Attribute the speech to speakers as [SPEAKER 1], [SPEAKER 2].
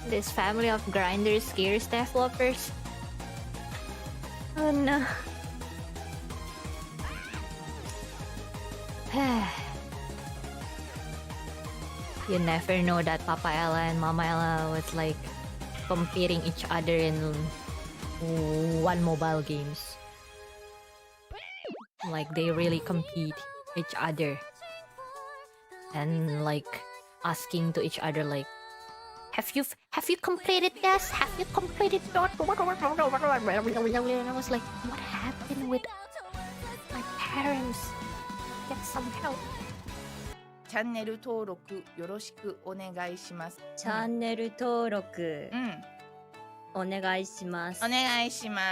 [SPEAKER 1] This family of grinders scares developers. Oh no. You never know that Papa Ella and Mama Ella was like competing each other in one mobile games. Like they really compete each other and like asking to each other like, have you completed this? Have you completed that? And I was like, what happened with my parents? Get some help.
[SPEAKER 2] チャンネル登録よろしくお願いします。
[SPEAKER 3] チャンネル登録
[SPEAKER 2] うん、
[SPEAKER 3] お願いします。
[SPEAKER 2] お願いします。